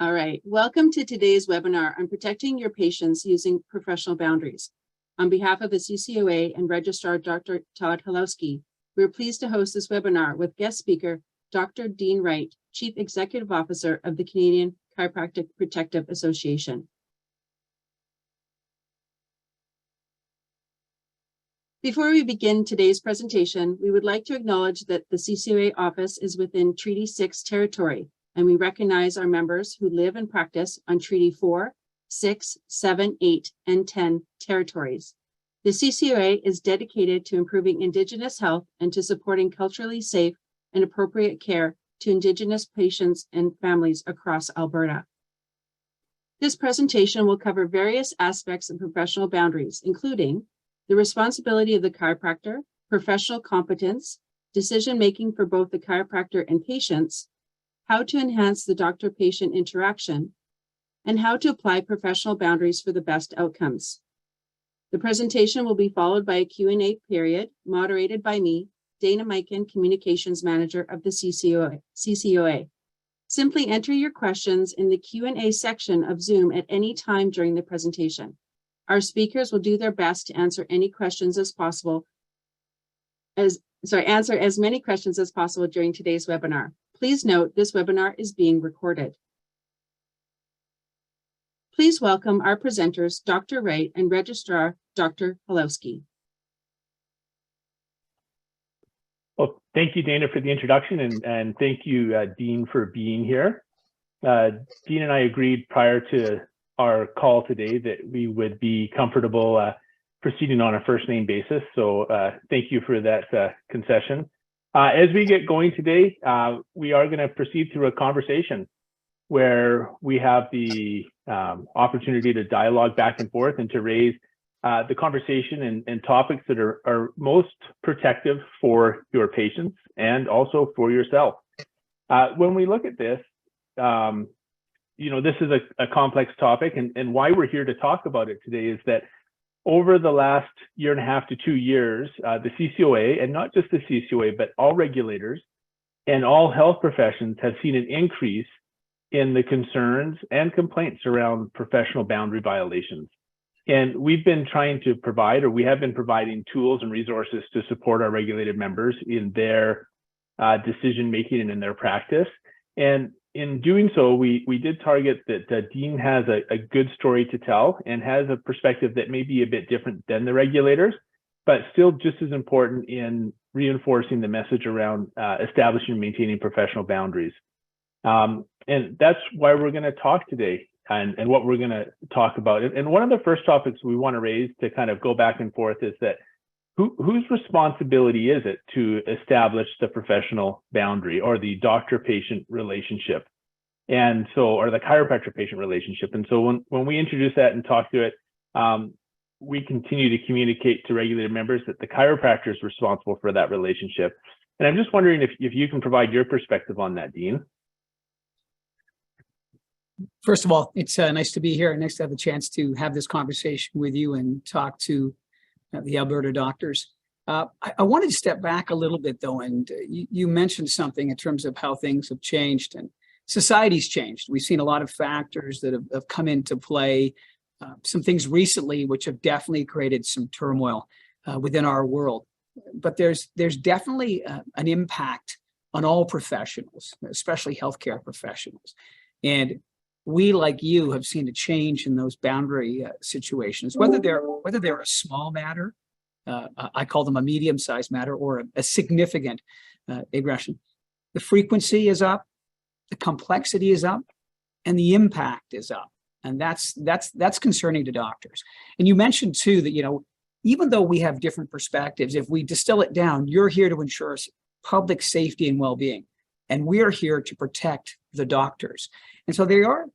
All right, welcome to today's webinar on protecting your patients using professional boundaries. On behalf of the CCOA and Registrar Dr. Todd Halowski, we are pleased to host this webinar with guest speaker, Dr. Dean Wright, Chief Executive Officer of the Canadian Chiropractic Protective Association. Before we begin today's presentation, we would like to acknowledge that the CCOA office is within Treaty 6 territory, and we recognize our members who live and practice on Treaty 4, 6, 7, 8, and 10 territories. The CCOA is dedicated to improving Indigenous health and to supporting culturally safe and appropriate care to Indigenous patients and families across Alberta. This presentation will cover various aspects of professional boundaries, including the responsibility of the chiropractor, professional competence, decision-making for both the chiropractor and patients, how to enhance the doctor-patient interaction, and how to apply professional boundaries for the best outcomes. The presentation will be followed by a Q&A period moderated by me, Dana Mikan, Communications Manager of the CCOA. Simply enter your questions in the Q&A section of Zoom at any time during the presentation. Our speakers will do their best to answer any questions as possible, answer as many questions as possible during today's webinar. Please note this webinar is being recorded. Please welcome our presenters, Dr. Wright and Registrar Dr. Halowski. Well, thank you, Dana, for the introduction, and thank you, Dean, for being here. Dean and I agreed prior to our call today that we would be comfortable proceeding on a first name basis. So thank you for that concession. As we get going today, we are going to proceed through a conversation where we have the opportunity to dialogue back and forth and to raise the conversation and topics that are most protective for your patients and also for yourself. When we look at this, this is a complex topic, and why we're here to talk about it today is that over the last year and a half to 2 years, the CCOA, and not just the CCOA, but all regulators and all health professions have seen an increase in the concerns and complaints around professional boundary violations. And we've been trying to provide, or we have been providing tools and resources to support our regulated members in their decision-making and in their practice. And in doing so, we did target that Dean has a good story to tell and has a perspective that may be a bit different than the regulators, but still just as important in reinforcing the message around establishing and maintaining professional boundaries. And that's why we're going to talk today and what we're going to talk about. And one of the first topics we want to raise to kind of go back and forth is that whose responsibility is it to establish the professional boundary or the doctor-patient relationship? And so, or the chiropractor-patient relationship. And so when we introduce that and talk to it, we continue to communicate to regulated members that the chiropractor is responsible for that relationship. And I'm just wondering if you can provide your perspective on that, Dean. First of all, it's nice to be here. Nice to have the chance to have this conversation with you and talk to the Alberta doctors. I wanted to step back a little bit, though, and you mentioned something in terms of how things have changed and society's changed. We've seen a lot of factors that have come into play, some things recently which have definitely created some turmoil within our world. But there's definitely an impact on all professionals, especially healthcare professionals. And we, like you, have seen a change in those boundary situations, whether they're a small matter, I call them a medium-sized matter, or a significant aggression. The frequency is up, the complexity is up, and the impact is up, and that's concerning to doctors. And you mentioned too that even though we have different perspectives, if we distill it down, you're here to ensure public safety and well-being, and we're here to protect the doctors. And so there are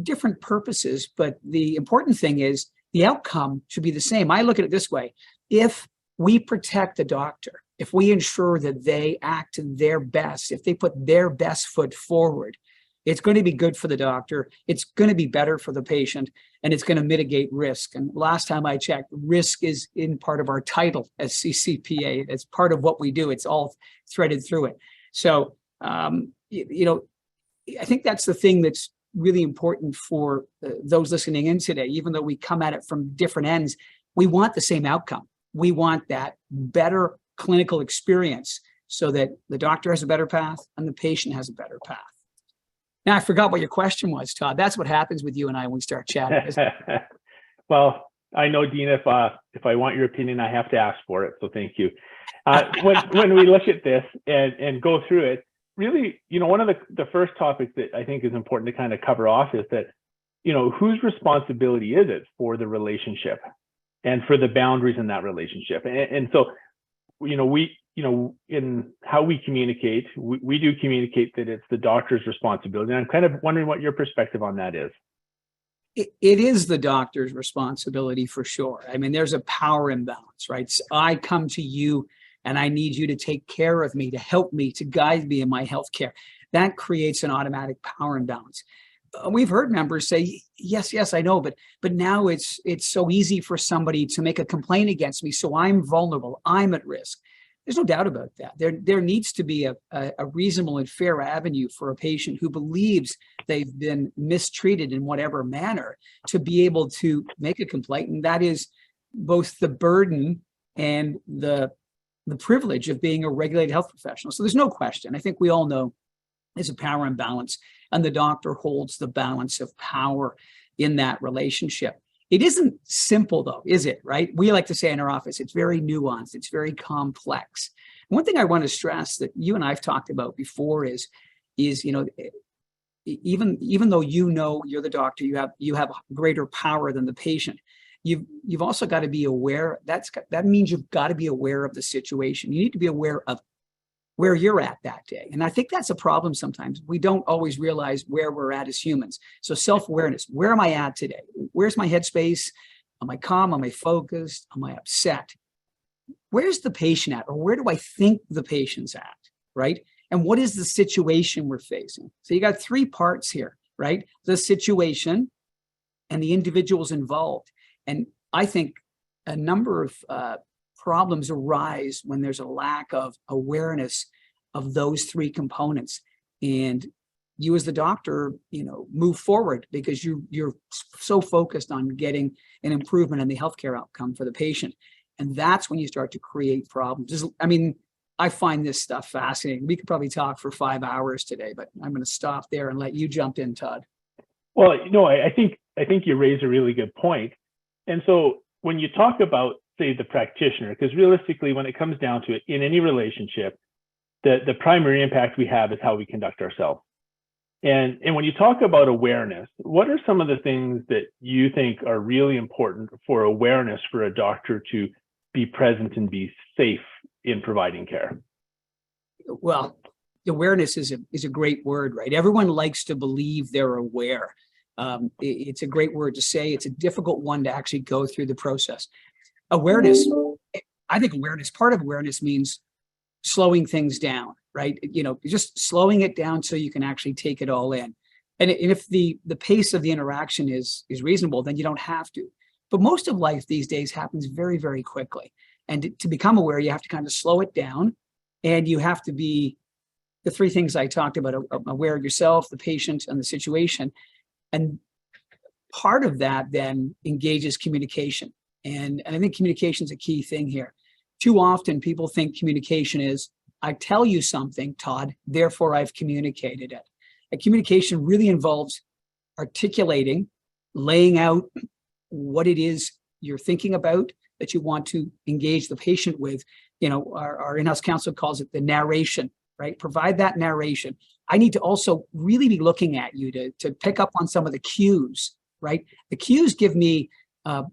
different purposes, but the important thing is the outcome should be the same. I look at it this way. If we protect the doctor, if we ensure that they act their best, if they put their best foot forward, it's going to be good for the doctor, it's going to be better for the patient, and it's going to mitigate risk. And last time I checked, risk is in part of our title as CCPA. It's part of what we do. It's all threaded through it. So, I think that's the thing that's really important for those listening in today, even though we come at it from different ends, we want the same outcome. We want that better clinical experience so that the doctor has a better path and the patient has a better path. Now, I forgot what your question was, Todd. That's what happens with you and I when we start chatting. Well, I know, Dean, if I want your opinion, I have to ask for it. So thank you. When we look at this and go through it, really, one of the first topics that I think is important to kind of cover off is that, whose responsibility is it for the relationship and for the boundaries in that relationship? And so, in how we communicate, we do communicate that it's the doctor's responsibility. And I'm kind of wondering what your perspective on that is. It is the doctor's responsibility for sure. I mean, there's a power imbalance, right? So I come to you and I need you to take care of me, to help me, to guide me in my healthcare. That creates an automatic power imbalance. We've heard members say, yes, I know, but now it's so easy for somebody to make a complaint against me, so I'm vulnerable, I'm at risk. There's no doubt about that. There needs to be a reasonable and fair avenue for a patient who believes they've been mistreated in whatever manner to be able to make a complaint. And that is both the burden and the privilege of being a regulated health professional. So there's no question. I think we all know there's a power imbalance, and the doctor holds the balance of power in that relationship. It isn't simple though, is it, right? We like to say in our office, it's very nuanced, it's very complex. One thing I want to stress that you and I've talked about before is even though you're the doctor, you have greater power than the patient. You've also got to be aware. That means you've got to be aware of the situation. You need to be aware of where you're at that day. And I think that's a problem sometimes. We don't always realize where we're at as humans. So self-awareness, where am I at today? Where's my headspace? Am I calm? Am I focused? Am I upset? Where's the patient at? Or where do I think the patient's at, right? And what is the situation we're facing? So you got three parts here, right? The situation and the individuals involved. And I think a number of problems arise when there's a lack of awareness of those three components. And you as the doctor, move forward because you're so focused on getting an improvement in the healthcare outcome for the patient. And that's when you start to create problems. I find this stuff fascinating. We could probably talk for 5 hours today, but I'm going to stop there and let you jump in, Todd. Well, I think you raise a really good point. And so when you talk about, say, the practitioner, because realistically, when it comes down to it, in any relationship, the primary impact we have is how we conduct ourselves. And when you talk about awareness, what are some of the things that you think are really important for awareness for a doctor to be present and be safe in providing care? Well, awareness is a great word, right? Everyone likes to believe they're aware. It's a great word to say. It's a difficult one to actually go through the process. Awareness, I think part of awareness means slowing things down, right? Just slowing it down so you can actually take it all in. And if the pace of the interaction is reasonable, then you don't have to. But most of life these days happens very, very quickly. And to become aware, you have to kind of slow it down, and you have to be the three things I talked about: aware of yourself, the patient, and the situation. And part of that then engages communication. And I think communication is a key thing here. Too often people think communication is, I tell you something, Todd, therefore I've communicated it. And communication really involves articulating, laying out what it is you're thinking about that you want to engage the patient with. Our in-house counsel calls it the narration, right? Provide that narration. I need to also really be looking at you to pick up on some of the cues, right? The cues give me,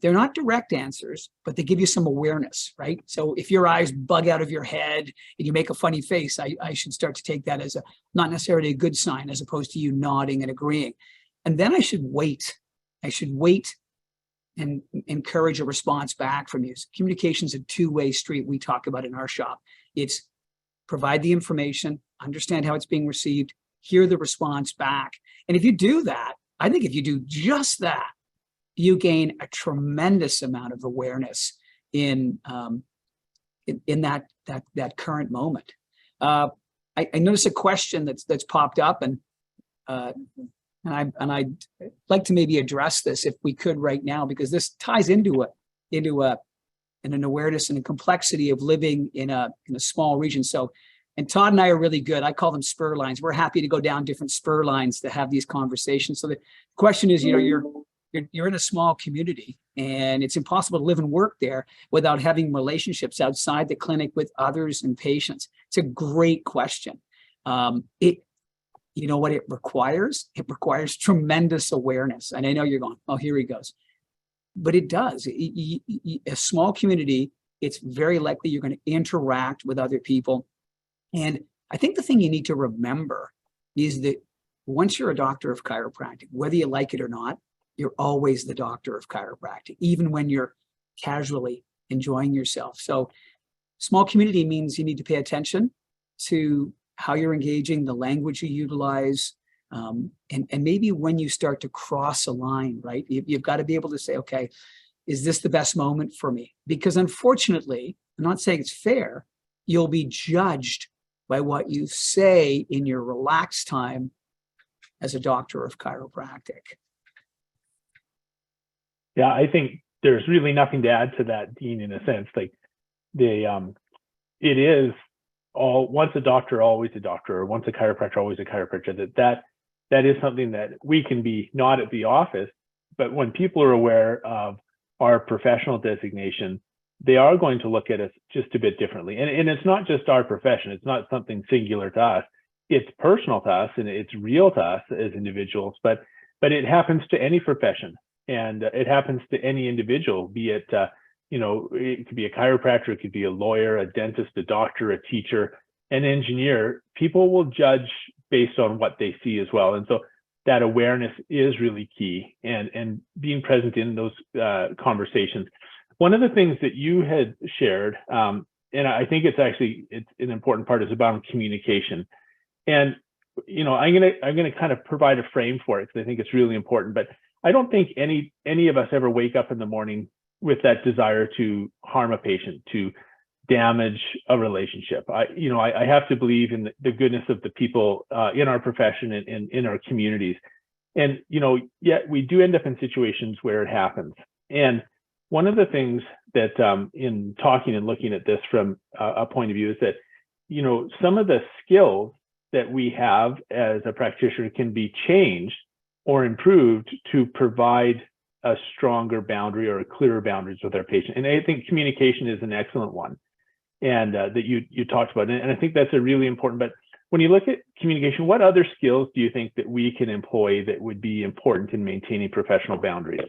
they're not direct answers, but they give you some awareness, right? So if your eyes bug out of your head and you make a funny face, I should start to take that as not necessarily a good sign, as opposed to you nodding and agreeing. And then I should wait. And encourage a response back from you. So communication is a two-way street we talk about in our shop. It's provide the information, understand how it's being received, hear the response back. And if you do that, I think if you do just that, you gain a tremendous amount of awareness in that current moment. I noticed a question that's popped up, and I'd like to maybe address this if we could right now, because this ties into an awareness and a complexity of living in a small region. So, and Todd and I are really good. I call them spur lines. We're happy to go down different spur lines to have these conversations. So the question is, you're in a small community, and it's impossible to live and work there without having relationships outside the clinic with others and patients. It's a great question. You know what it requires? It requires tremendous awareness. And I know you're going, oh, here he goes. But it does. A small community, it's very likely you're going to interact with other people. And I think the thing you need to remember is that once you're a doctor of chiropractic, whether you like it or not, you're always the doctor of chiropractic, even when you're casually enjoying yourself. So small community means you need to pay attention to how you're engaging, the language you utilize, and maybe when you start to cross a line, right? You've got to be able to say, okay, is this the best moment for me? Because unfortunately, I'm not saying it's fair, you'll be judged by what you say in your relaxed time as a doctor of chiropractic. Yeah, I think there's really nothing to add to that, Dean, in a sense. Like it is all, once a doctor, always a doctor, or once a chiropractor, always a chiropractor. That is something that we can be not at the office, but when people are aware of our professional designation, they are going to look at us just a bit differently. And it's not just our profession. It's not something singular to us. It's personal to us and it's real to us as individuals, but it happens to any profession, and it happens to any individual, be it, it could be a chiropractor, it could be a lawyer, a dentist, a doctor, a teacher, an engineer. People will judge based on what they see as well. And so that awareness is really key, and being present in those conversations. One of the things that you had shared, and I think it's an important part, is about communication. And I'm gonna kind of provide a frame for it because I think it's really important. But I don't think any of us ever wake up in the morning with that desire to harm a patient, to damage a relationship. I have to believe in the goodness of the people in our profession and in our communities. And yet we do end up in situations where it happens. And one of the things that in talking and looking at this from a point of view is that some of the skills that we have as a practitioner can be changed or improved to provide a stronger boundary or clearer boundaries with our patient. And I think communication is an excellent one, and that you talked about. And I think that's a really important. But when you look at communication, what other skills do you think that we can employ that would be important in maintaining professional boundaries?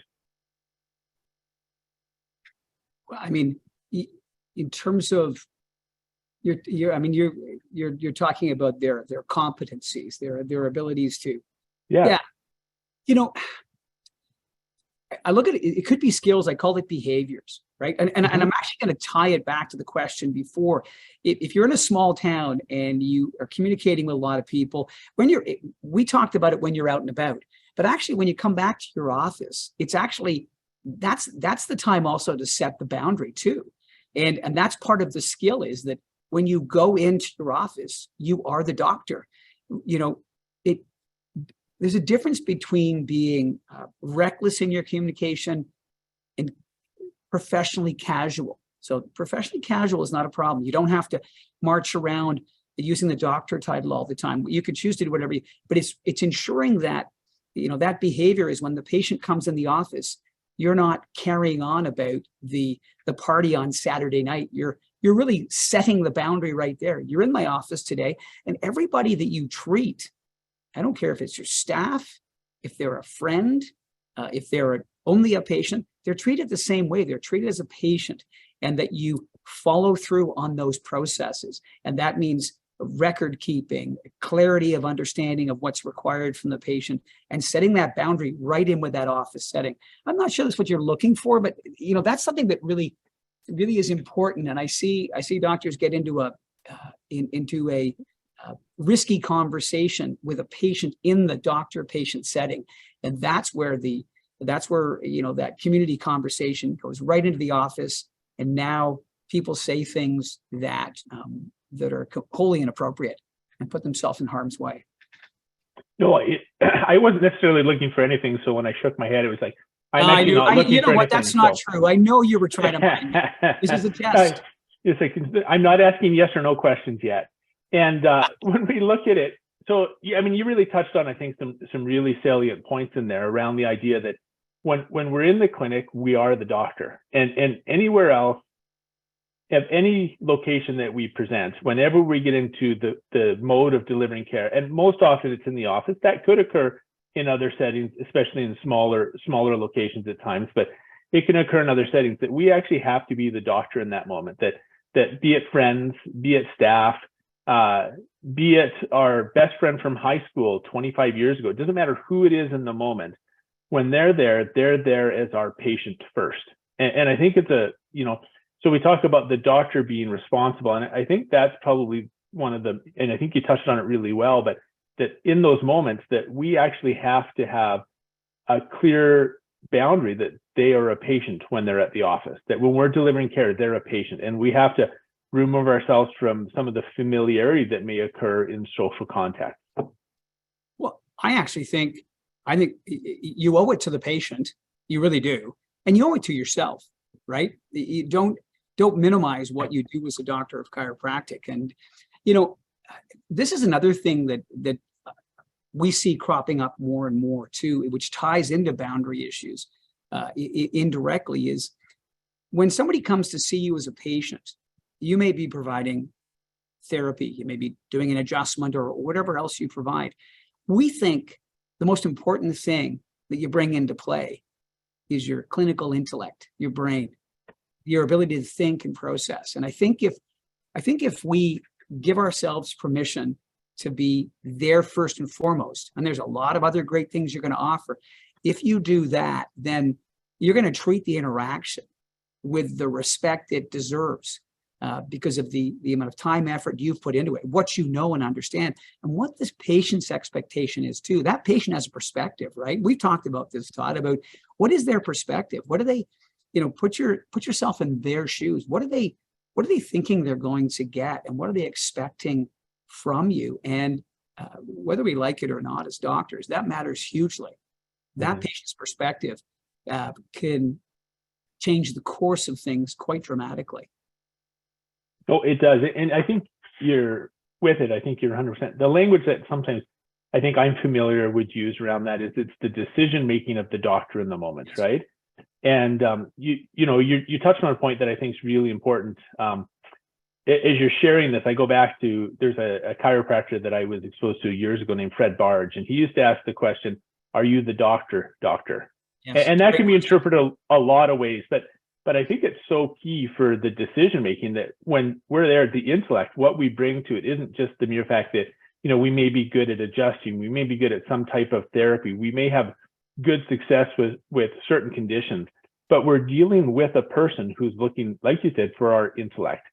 Well, I mean, in terms of you're talking about their competencies, their abilities to, yeah. I look at it, it could be skills, I call it behaviors, right? And I'm actually going to tie it back to the question before. If you're in a small town and you are communicating with a lot of people, we talked about it when you're out and about, but actually when you come back to your office, it's actually, that's the time also to set the boundary too. And that's part of the skill, is that when you go into your office, you are the doctor. There's a difference between being reckless in your communication and professionally casual. So professionally casual is not a problem. You don't have to march around using the doctor title all the time. You could choose to do whatever, but it's ensuring that, that behavior is when the patient comes in the office, you're not carrying on about the party on Saturday night. You're really setting the boundary right there. You're in my office today, and everybody that you treat, I don't care if it's your staff, if they're a friend, if they're only a patient, they're treated the same way. They're treated as a patient, and that you follow through on those processes. And that means record keeping, clarity of understanding of what's required from the patient, and setting that boundary right in with that office setting. I'm not sure that's what you're looking for, but that's something that really is important. And I see doctors get into a risky conversation with a patient in the doctor-patient setting, and that's where that community conversation goes right into the office, and now people say things that are wholly inappropriate and put themselves in harm's way. No, I wasn't necessarily looking for anything. So when I shook my head, it was like, I'm actually not looking you know for what? anything. That's not true. I know you were trying to mind me. This is a test. It's like, I'm not asking yes or no questions yet. And when we look at it, so I mean, you really touched on, I think, some really salient points in there around the idea that when we're in the clinic, we are the doctor, and anywhere else, at any location that we present, whenever we get into the mode of delivering care, and most often it's in the office, that could occur in other settings, especially in smaller locations at times, but it can occur in other settings, that we actually have to be the doctor in that moment, that be it friends, be it staff, be it our best friend from high school 25 years ago, it doesn't matter who it is in the moment. When they're there as our patient first. And I think it's so we talk about the doctor being responsible. And I think that's probably one of the, and I think you touched on it really well, but that in those moments that we actually have to have a clear boundary that they are a patient when they're at the office, that when we're delivering care, they're a patient, and we have to remove ourselves from some of the familiarity that may occur in social contact. Well, I think you owe it to the patient. You really do. And you owe it to yourself, right? You don't minimize what you do as a doctor of chiropractic. And, this is another thing that we see cropping up more and more too, which ties into boundary issues indirectly, is when somebody comes to see you as a patient, you may be providing therapy, you may be doing an adjustment or whatever else you provide. We think the most important thing that you bring into play is your clinical intellect, your brain, your ability to think and process. And I think if we give ourselves permission to be there first and foremost, and there's a lot of other great things you're going to offer, if you do that, then you're going to treat the interaction with the respect it deserves. Because of the amount of time, effort you've put into it, what you know and understand, and what this patient's expectation is too. That patient has a perspective, right? We've talked about this, Todd, about what is their perspective? What do they, put yourself in their shoes. What are they thinking they're going to get, and what are they expecting from you? And whether we like it or not as doctors, that matters hugely. That patient's perspective can change the course of things quite dramatically. Oh, it does. And I think you're with it. I think you're 100%. The language that sometimes I think I'm familiar would use around that is it's the decision-making of the doctor in the moment, right? And you touched on a point that I think is really important. As you're sharing this, I go back to, there's a chiropractor that I was exposed to years ago named Fred Barge, and he used to ask the question, are you the doctor? Yes. And that can be interpreted a lot of ways, but I think it's so key for the decision making that when we're there, the intellect, what we bring to it isn't just the mere fact that, we may be good at adjusting, we may be good at some type of therapy, we may have good success with certain conditions, but we're dealing with a person who's looking, like you said, for our intellect.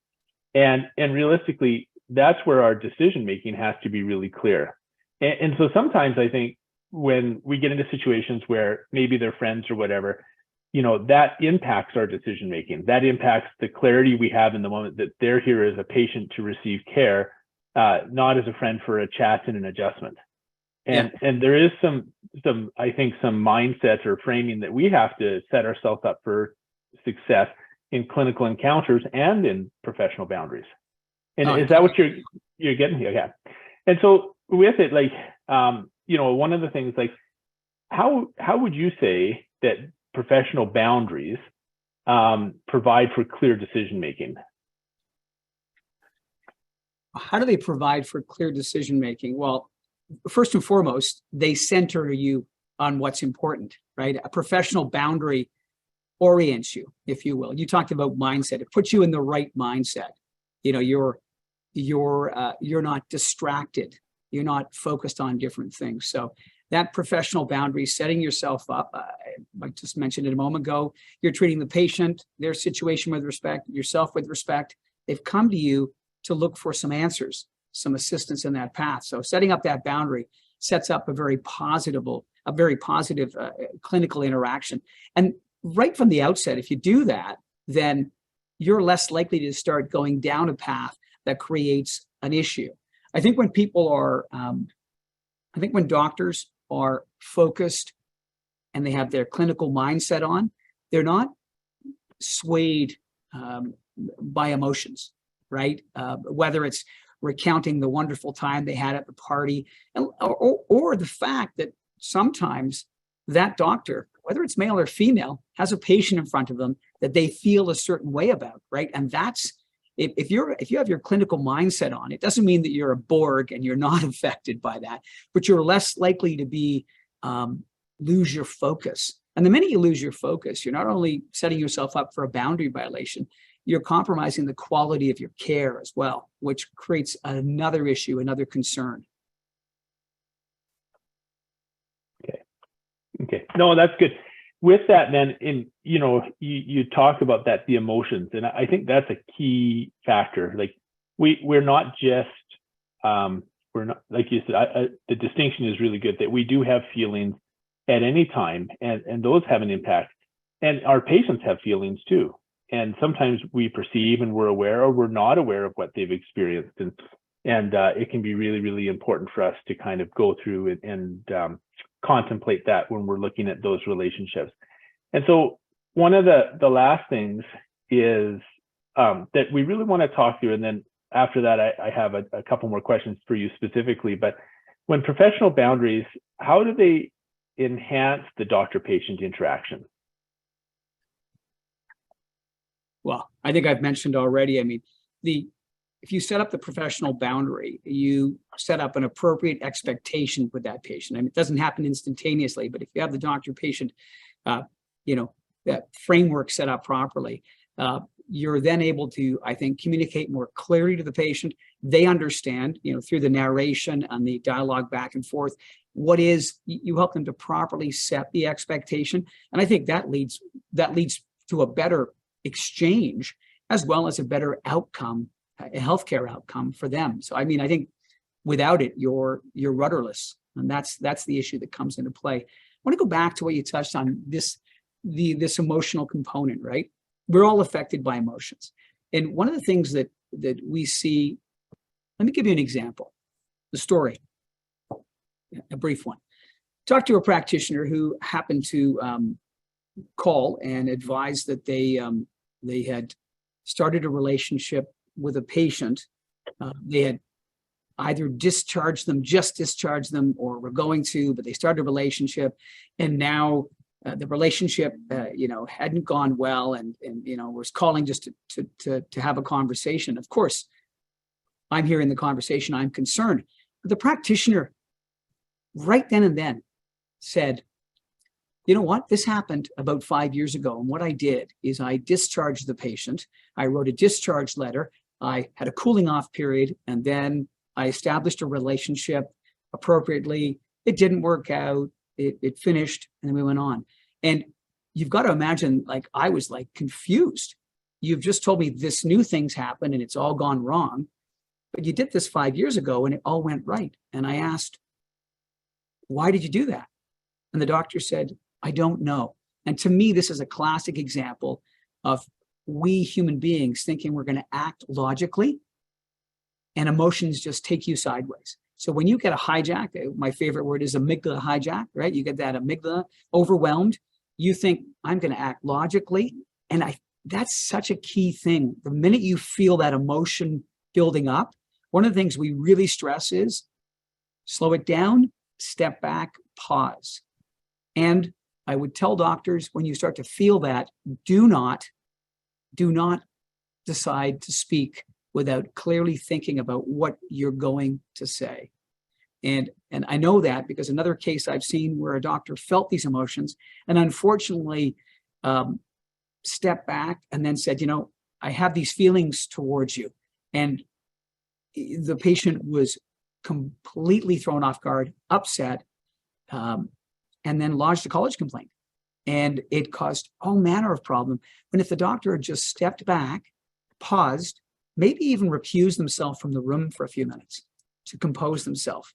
And realistically, that's where our decision making has to be really clear. And so sometimes I think when we get into situations where maybe they're friends or whatever, that impacts our decision making. That impacts the clarity we have in the moment that they're here as a patient to receive care, not as a friend for a chat and an adjustment. And there is some I think some mindset or framing that we have to set ourselves up for success in clinical encounters and in professional boundaries. And is that what you're getting here? Yeah. And so with it, like one of the things, like how would you say that professional boundaries provide for clear decision making? How do they provide for clear decision making? Well, first and foremost, they center you on what's important, right? A professional boundary orients you, if you will. You talked about mindset. It puts you in the right mindset. You're not distracted. You're not focused on different things. So that professional boundary, setting yourself up, I just mentioned it a moment ago, you're treating the patient, their situation with respect, yourself with respect. They've come to you to look for some answers, some assistance in that path. So setting up that boundary sets up a very positive clinical interaction. And right from the outset, if you do that, then you're less likely to start going down a path that creates an issue. I think when people are I think when doctors are focused and they have their clinical mindset on, they're not swayed by emotions, right? Whether it's recounting the wonderful time they had at the party, or the fact that sometimes that doctor, whether it's male or female, has a patient in front of them that they feel a certain way about, right? And that's, if you have your clinical mindset on, it doesn't mean that you're a Borg and you're not affected by that, but you're less likely to be lose your focus. And the minute you lose your focus, you're not only setting yourself up for a boundary violation, you're compromising the quality of your care as well, which creates another issue, another concern. Okay. No, that's good. With that, then, you talk about that, the emotions, and I think that's a key factor. Like we're not just we're not, like you said, the distinction is really good, that we do have feelings at any time, and those have an impact, and our patients have feelings too. And sometimes we perceive and we're aware, or we're not aware of what they've experienced, and it can be really, really important for us to kind of go through and contemplate that when we're looking at those relationships. And so one of the last things is that we really want to talk through, and then after that, I have a couple more questions for you specifically. But when professional boundaries, how do they enhance the doctor-patient interaction? Well, I think I've mentioned already, I mean, if you set up the professional boundary, you set up an appropriate expectation with that patient. I mean, it doesn't happen instantaneously, but if you have the doctor-patient, that framework set up properly, you're then able to, I think, communicate more clearly to the patient. They understand, through the narration and the dialogue back and forth, you help them to properly set the expectation. And I think that leads to a better exchange, as well as a better outcome, a healthcare outcome for them. So, I mean, I think without it, you're rudderless, and that's the issue that comes into play. I want to go back to what you touched on, this emotional component, right? We're all affected by emotions, and one of the things that we see. Let me give you an example. The story, a brief one. Talked to a practitioner who happened to call and advise that they had started a relationship with a patient. They had either just discharged them, or were going to, but they started a relationship, and now the relationship, hadn't gone well, and was calling just to have a conversation. Of course, I'm hearing the conversation, I'm concerned. But the practitioner, right then and then, said, you know what, this happened about 5 years ago. And what I did is I discharged the patient. I wrote a discharge letter. I had a cooling off period, and then I established a relationship appropriately. It didn't work out. It finished, and then we went on. And you've got to imagine, I was confused. You've just told me this new thing's happened and it's all gone wrong, but you did this 5 years ago and it all went right. And I asked, why did you do that? And the doctor said, I don't know. And to me, this is a classic example of we human beings thinking we're going to act logically, and emotions just take you sideways. So when you get a hijack, my favorite word is amygdala hijack, right? You get that amygdala overwhelmed. You think, I'm going to act logically. And that's such a key thing. The minute you feel that emotion building up, one of the things we really stress is slow it down, step back, pause. And I would tell doctors, when you start to feel that, do not decide to speak without clearly thinking about what you're going to say. And I know that because another case I've seen where a doctor felt these emotions and unfortunately stepped back and then said, I have these feelings towards you. And the patient was completely thrown off guard, upset, and then lodged a college complaint. And it caused all manner of problem. And if the doctor had just stepped back, paused, maybe even recused themselves from the room for a few minutes to compose themselves,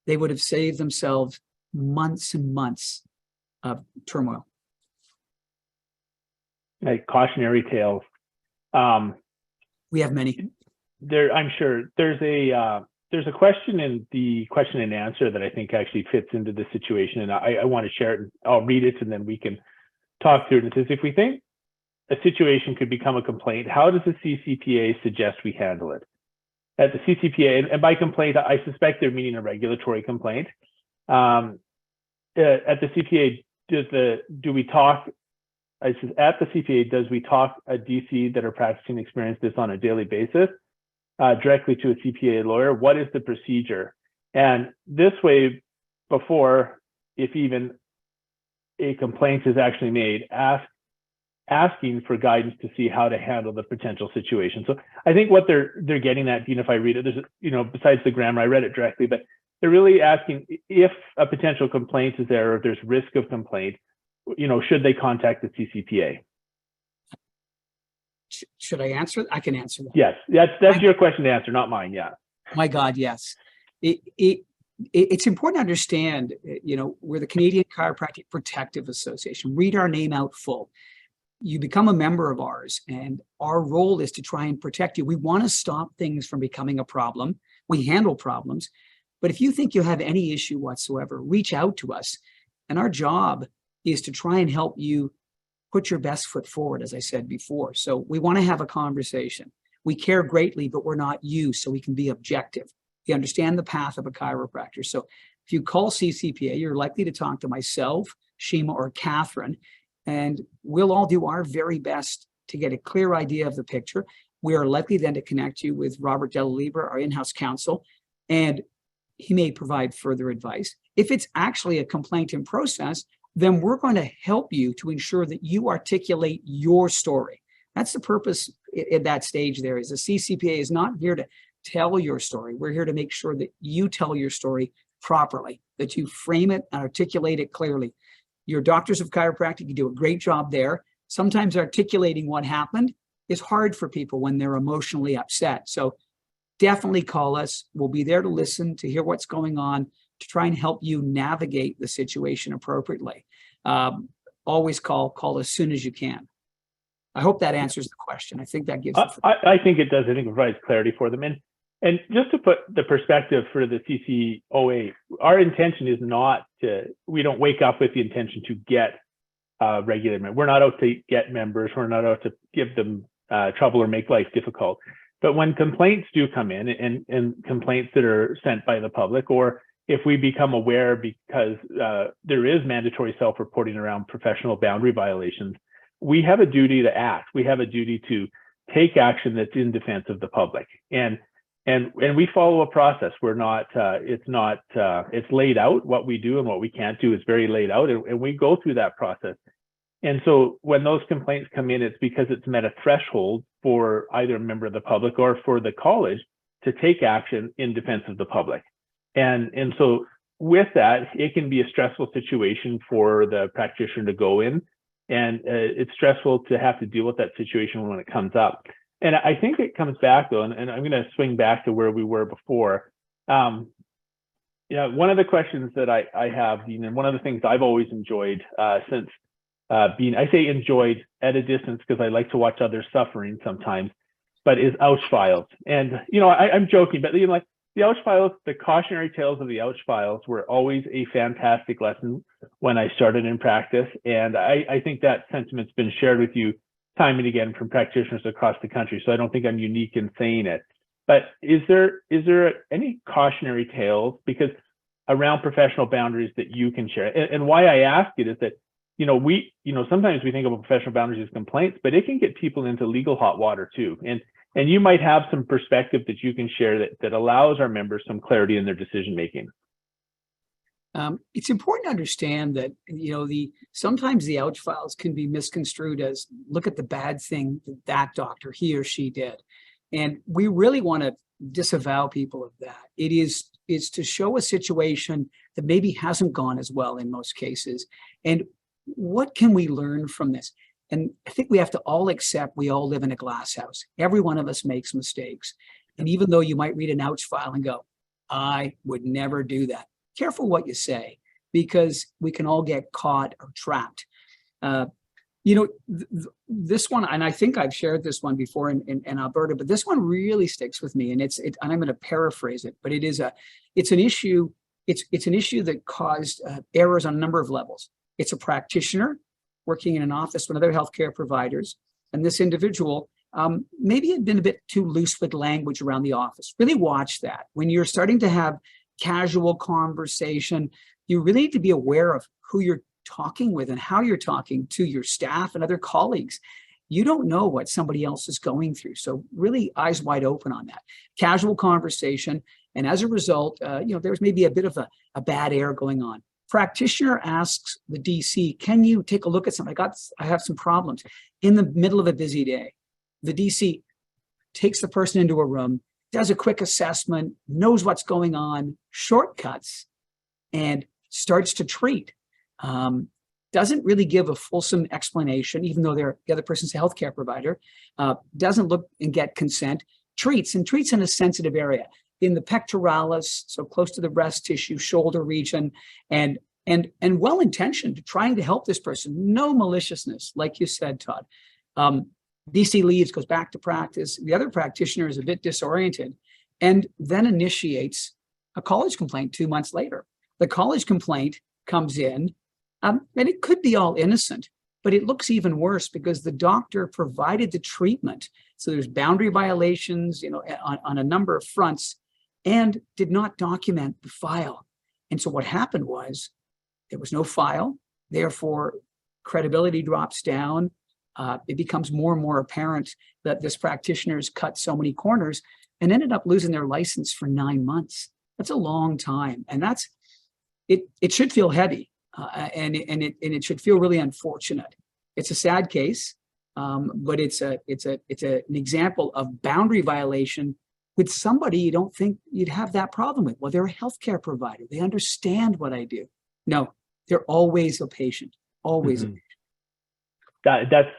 they would have saved themselves months and months of turmoil. Like cautionary tales. We have many. I'm sure there's there's a question in the question and answer that I think actually fits into the situation, and I want to share it. And I'll read it, and then we can talk through it. It says, if we think a situation could become a complaint, how does the CCPA suggest we handle it? At the CCPA, and by complaint, I suspect they're meaning a regulatory complaint. At the CPA, do we talk? I says, at the CPA, does we talk a DC that are practicing experience this on a daily basis directly to a CPA lawyer? What is the procedure? And this way, before, if even a complaint is actually made, asking for guidance to see how to handle the potential situation. So I think what they're getting at, Dean, if I read it, there's, besides the grammar, I read it directly, but they're really asking if a potential complaint is there, or if there's risk of complaint, should they contact the CCPA? Should I answer? I can answer that. Yes, that's your question to answer, not mine. Yeah. My God, yes. It's important to understand, we're the Canadian Chiropractic Protective Association. Read our name out full. You become a member of ours, and our role is to try and protect you. We want to stop things from becoming a problem. We handle problems. But if you think you have any issue whatsoever, reach out to us. And our job is to try and help you put your best foot forward, as I said before. So we want to have a conversation. We care greatly, but we're not you, so we can be objective. We understand the path of a chiropractor. So if you call CCPA, you're likely to talk to myself, Shima, or Catherine, and we'll all do our very best to get a clear idea of the picture. We are likely then to connect you with Robert Delalibre, our in-house counsel, and he may provide further advice. If it's actually a complaint in process, then we're going to help you to ensure that you articulate your story. That's the purpose at that stage there. Is the CCPA is not here to tell your story. We're here to make sure that you tell your story properly, that you frame it and articulate it clearly. Your doctors of chiropractic, you do a great job there. Sometimes articulating what happened is hard for people when they're emotionally upset. So definitely call us. We'll be there to listen, to hear what's going on, to try and help you navigate the situation appropriately. Always call as soon as you can. I hope that answers the question. I think that gives. I think it does. I think it provides clarity for them. And just to put the perspective for the CCOA, our intention is not we don't wake up with the intention to get regular members. We're not out to get members. We're not out to give them trouble or make life difficult. But when complaints do come in, and complaints that are sent by the public, or if we become aware because there is mandatory self-reporting around professional boundary violations, we have a duty to act. We have a duty to take action that's in defense of the public. And we follow a process. We're not, it's laid out. What we do and what we can't do is very laid out, and we go through that process. And so when those complaints come in, it's because it's met a threshold for either a member of the public or for the college to take action in defense of the public. And so with that, it can be a stressful situation for the practitioner to go in, and it's stressful to have to deal with that situation when it comes up. And I think it comes back though, and I'm going to swing back to where we were before. One of the questions that I have, and one of the things I've always enjoyed since I say enjoyed at a distance because I like to watch others suffering sometimes, but is ouch files. And, I'm joking, but like the ouch files, the cautionary tales of the ouch files were always a fantastic lesson when I started in practice. And I think that sentiment's been shared with you time and again from practitioners across the country. So I don't think I'm unique in saying it. But is there any cautionary tales because around professional boundaries that you can share? And why I ask it is that, sometimes we think of professional boundaries as complaints, but it can get people into legal hot water too. And you might have some perspective that you can share that allows our members some clarity in their decision making. It's important to understand that, sometimes the ouch files can be misconstrued as look at the bad thing that doctor, he or she did. And we really want to disavow people of that. It is to show a situation that maybe hasn't gone as well in most cases. And what can we learn from this? And I think we have to all accept we all live in a glass house. Every one of us makes mistakes. And even though you might read an ouch file and go, I would never do that. Careful what you say, because we can all get caught or trapped. This one, and I think I've shared this one before in Alberta, but this one really sticks with me, and and I'm going to paraphrase it, but it's an issue. It's an issue that caused errors on a number of levels. It's a practitioner working in an office with other healthcare providers, and this individual maybe had been a bit too loose with language around the office. Really watch that. When you're starting to have casual conversation, you really need to be aware of who you're talking with and how you're talking to your staff and other colleagues. You don't know what somebody else is going through. So really eyes wide open on that. Casual conversation. And as a result, there's maybe a bit of a bad air going on. Practitioner asks the DC, can you take a look at something? I have some problems. In the middle of a busy day, the DC takes the person into a room, does a quick assessment, knows what's going on, shortcuts, and starts to treat. Doesn't really give a fulsome explanation, even though the other person's a healthcare provider, doesn't look and get consent, treats in a sensitive area, in the pectoralis, so close to the breast tissue, shoulder region, and well-intentioned, trying to help this person. No maliciousness, like you said, Todd. DC leaves, goes back to practice. The other practitioner is a bit disoriented and then initiates a college complaint 2 months later. The college complaint comes in, and it could be all innocent, but it looks even worse because the doctor provided the treatment. So there's boundary violations, on a number of fronts, and did not document the file. And so what happened was there was no file, therefore credibility drops down. It becomes more and more apparent that this practitioner has cut so many corners and ended up losing their license for 9 months. That's a long time. And it should feel heavy, and it should feel really unfortunate. It's a sad case, but it's an example of boundary violation with somebody you don't think you'd have that problem with. Well, they're a healthcare provider. They understand what I do. No, they're always a patient, always a patient. That's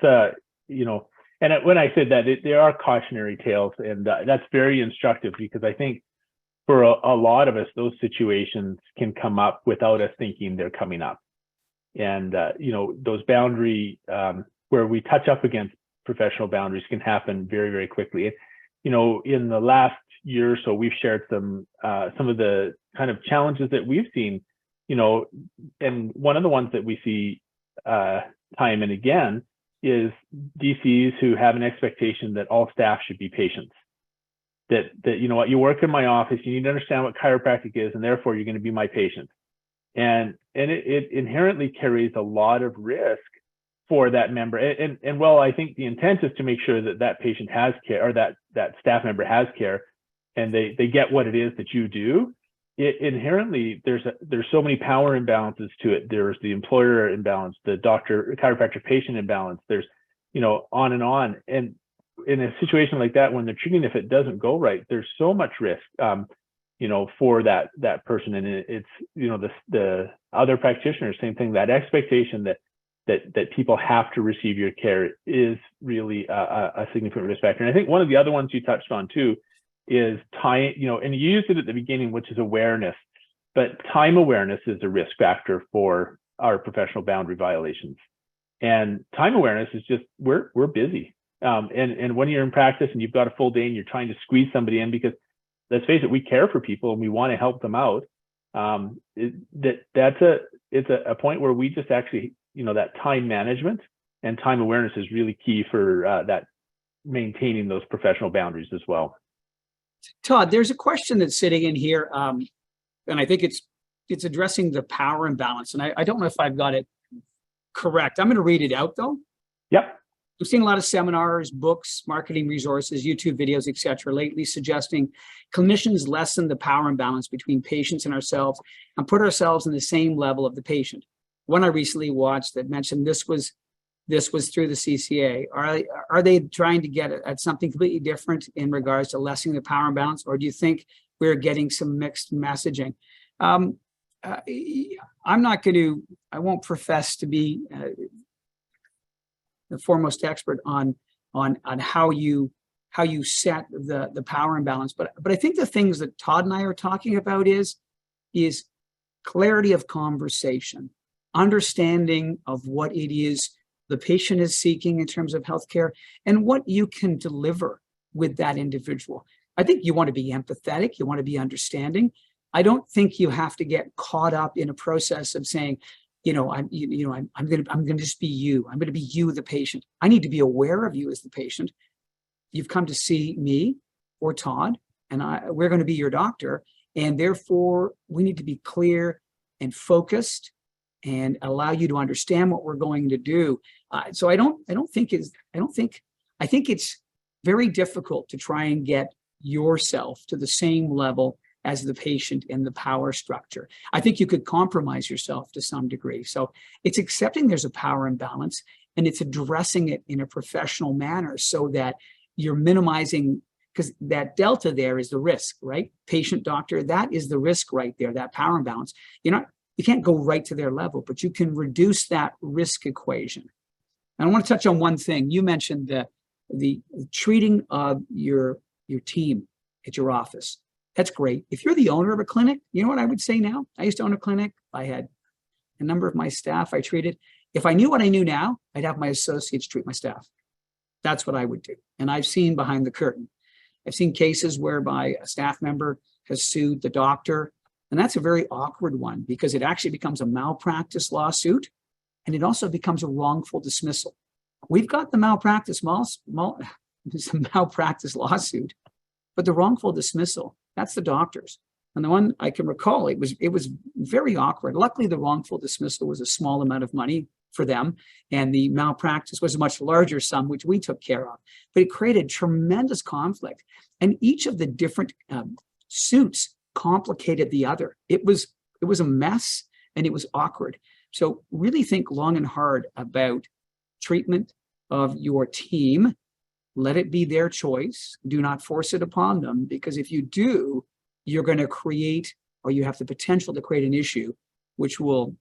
and when I said that, there are cautionary tales, and that's very instructive, because I think for a lot of us, those situations can come up without us thinking they're coming up. And, those boundary, where we touch up against professional boundaries, can happen very, very quickly. In the last year or so, we've shared some of the kind of challenges that we've seen, and one of the ones that we see time and again is DCs who have an expectation that all staff should be patients. That you work in my office, you need to understand what chiropractic is, and therefore you're going to be my patient. And it inherently carries a lot of risk for that member. And well, I think the intent is to make sure that patient has care, or that staff member has care, and they get what it is that you do. It inherently, there's so many power imbalances to it. There's the employer imbalance, the chiropractor patient imbalance. There's, on and on. And in a situation like that, when they're treating, if it doesn't go right, there's so much risk, for that person. And it's, the other practitioners, same thing, that expectation that people have to receive your care is really a significant risk factor. And I think one of the other ones you touched on too is time, and you used it at the beginning, which is awareness, but time awareness is a risk factor for our professional boundary violations. And time awareness is just, we're busy. And when you're in practice and you've got a full day and you're trying to squeeze somebody in, because let's face it, we care for people and we want to help them out. It's a point where we just actually, that time management and time awareness is really key for that maintaining those professional boundaries as well. Todd, there's a question that's sitting in here, and I think it's addressing the power imbalance. And I don't know if I've got it correct. I'm going to read it out though. Yep. We've seen a lot of seminars, books, marketing resources, YouTube videos, etc., lately suggesting clinicians lessen the power imbalance between patients and ourselves and put ourselves in the same level of the patient. One I recently watched that mentioned this was through the CCA. Are they trying to get at something completely different in regards to lessening the power imbalance, or do you think we're getting some mixed messaging? I won't profess to be the foremost expert on how you set the power imbalance, but I think the things that Todd and I are talking about is clarity of conversation, understanding of what it is the patient is seeking in terms of healthcare and what you can deliver with that individual. I think you want to be empathetic. You want to be understanding. I don't think you have to get caught up in a process of saying, I'm going to just be you. I'm going to be you, the patient. I need to be aware of you as the patient. You've come to see me or Todd, and we're going to be your doctor. And therefore, we need to be clear and focused and allow you to understand what we're going to do. I think it's very difficult to try and get yourself to the same level as the patient in the power structure. I think you could compromise yourself to some degree. So it's accepting there's a power imbalance, and it's addressing it in a professional manner so that you're minimizing, because that delta there is the risk, right? Patient doctor, that is the risk right there, that power imbalance. You can't go right to their level, but you can reduce that risk equation. And I want to touch on one thing. You mentioned the treating of your team at your office. That's great. If you're the owner of a clinic, you know what I would say now? I used to own a clinic. I had a number of my staff I treated. If I knew what I knew now, I'd have my associates treat my staff. That's what I would do. And I've seen behind the curtain. I've seen cases whereby a staff member has sued the doctor. And that's a very awkward one because it actually becomes a malpractice lawsuit. And it also becomes a wrongful dismissal. We've got the malpractice lawsuit, but the wrongful dismissal, that's the doctors. And the one I can recall, it was very awkward. Luckily, the wrongful dismissal was a small amount of money for them, and the malpractice was a much larger sum, which we took care of. But it created tremendous conflict, and each of the different suits complicated the other. It was a mess, and it was awkward. So really think long and hard about treatment of your team. Let it be their choice. Do not force it upon them, because if you do, you're going to create, or you have the potential to create an issue, which will,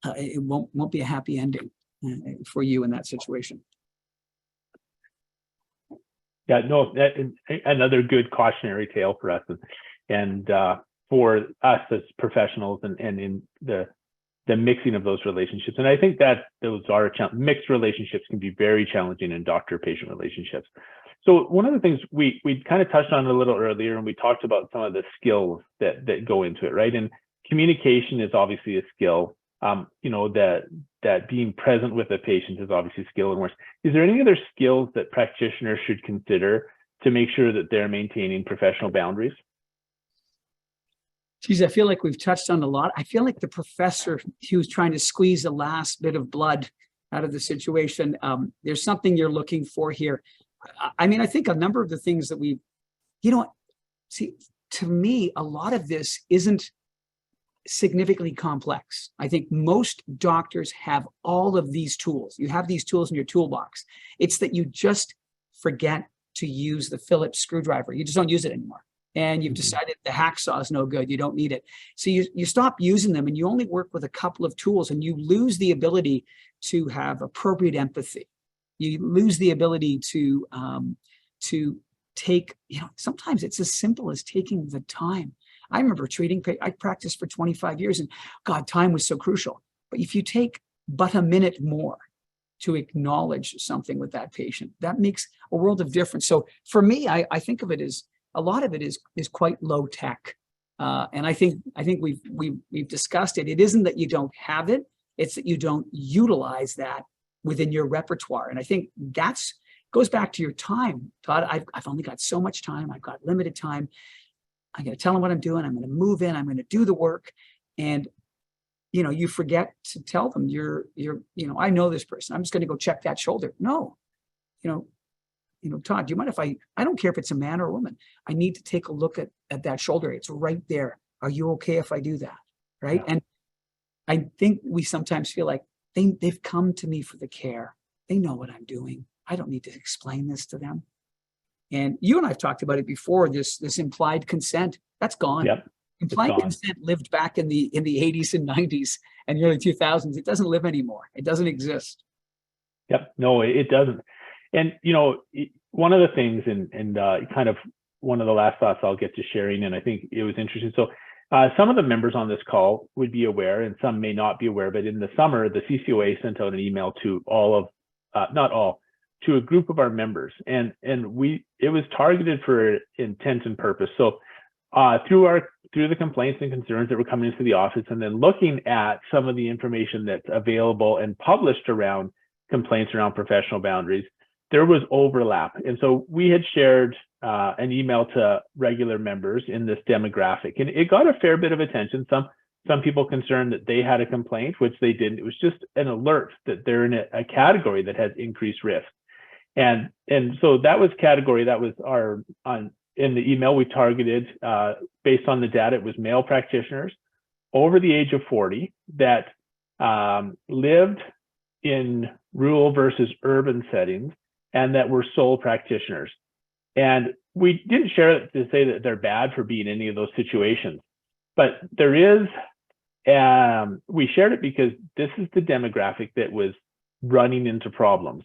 it won't be a happy ending for you in that situation. Yeah, no, that is another good cautionary tale for us and for us as professionals and in the mixing of those relationships. And I think that those are mixed relationships can be very challenging in doctor-patient relationships. So one of the things we kind of touched on a little earlier, and we talked about some of the skills that go into it, right? And communication is obviously a skill. That being present with a patient is obviously a skill. And worse, is there any other skills that practitioners should consider to make sure that they're maintaining professional boundaries? Geez, I feel like we've touched on a lot. I feel like the professor, he was trying to squeeze the last bit of blood out of the situation. There's something you're looking for here. I mean, I think a number of the things that to me, a lot of this isn't significantly complex. I think most doctors have all of these tools. You have these tools in your toolbox. It's that you just forget to use the Phillips screwdriver. You just don't use it anymore. And you've decided the hacksaw is no good. You don't need it. So you stop using them and you only work with a couple of tools, and you lose the ability to have appropriate empathy. You lose the ability to take, sometimes it's as simple as taking the time. I remember I practiced for 25 years and God, time was so crucial. But if you take but a minute more to acknowledge something with that patient, that makes a world of difference. So for me, I think of it as a lot of it is quite low tech. And I think we've discussed it. It isn't that you don't have it, it's that you don't utilize that within your repertoire. And I think goes back to your time. Todd, I've only got so much time. I've got limited time. I'm going to tell them what I'm doing. I'm going to move in. I'm going to do the work. And, you forget to tell them I know this person. I'm just going to go check that shoulder. No, Todd, do you mind if I don't care if it's a man or a woman. I need to take a look at that shoulder. It's right there. Are you okay if I do that? Right. Yeah. And I think we sometimes feel like they've come to me for the care. They know what I'm doing. I don't need to explain this to them. And you and I've talked about it before, this implied consent, that's gone. Yep, implied consent lived back in the 80s and 90s and the early 2000s. It doesn't live anymore. It doesn't exist. Yep, no, it doesn't. And, one of the things and kind of one of the last thoughts I'll get to sharing, and I think it was interesting. So some of the members on this call would be aware and some may not be aware, but in the summer, the CCOA sent out an email to all of not all, to a group of our members, and it was targeted for intent and purpose. So through the complaints and concerns that were coming into the office, and then looking at some of the information that's available and published around complaints around professional boundaries, there was overlap. And so we had shared an email to regular members in this demographic, and it got a fair bit of attention. Some people concerned that they had a complaint, which they didn't. It was just an alert that they're in a category that has increased risk. And so that was category, that was in the email we targeted, based on the data, it was male practitioners over the age of 40 that lived in rural versus urban settings and that were sole practitioners. And we didn't share it to say that they're bad for being in any of those situations, but there is, we shared it because this is the demographic that was running into problems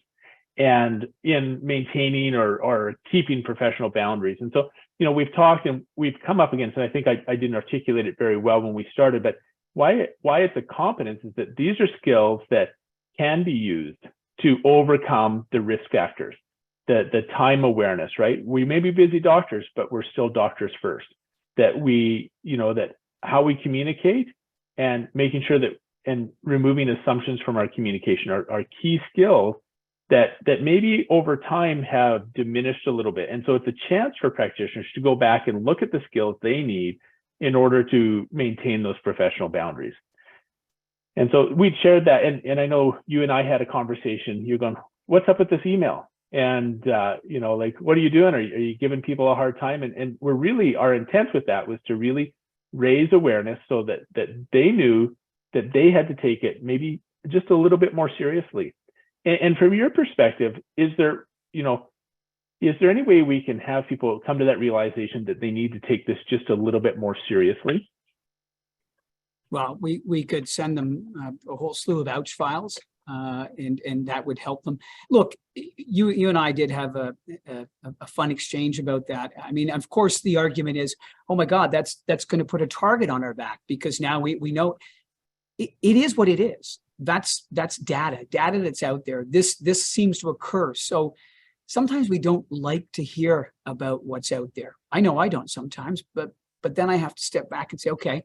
and in maintaining or keeping professional boundaries. And so, we've talked and we've come up against, and I think I didn't articulate it very well when we started, but why it's a competence is that these are skills that can be used to overcome the risk factors, the time awareness, right? We may be busy doctors, but we're still doctors first. That that how we communicate and making sure that, and removing assumptions from our communication are key skills that maybe over time have diminished a little bit. And so it's a chance for practitioners to go back and look at the skills they need in order to maintain those professional boundaries. And so we shared that, and I know you and I had a conversation. You're going, what's up with this email? And like, what are you doing? Are you giving people a hard time? And we're really, our intent with that was to really raise awareness so that they knew that they had to take it maybe just a little bit more seriously. And from your perspective, is there any way we can have people come to that realization that they need to take this just a little bit more seriously? Well, we could send them a whole slew of ouch files, and that would help them. Look, you and I did have a fun exchange about that. I mean, of course, the argument is, oh my God, that's going to put a target on our back, because now we know it is what it is. That's data that's out there. This seems to occur. So sometimes we don't like to hear about what's out there. I know I don't sometimes, but then I have to step back and say, okay,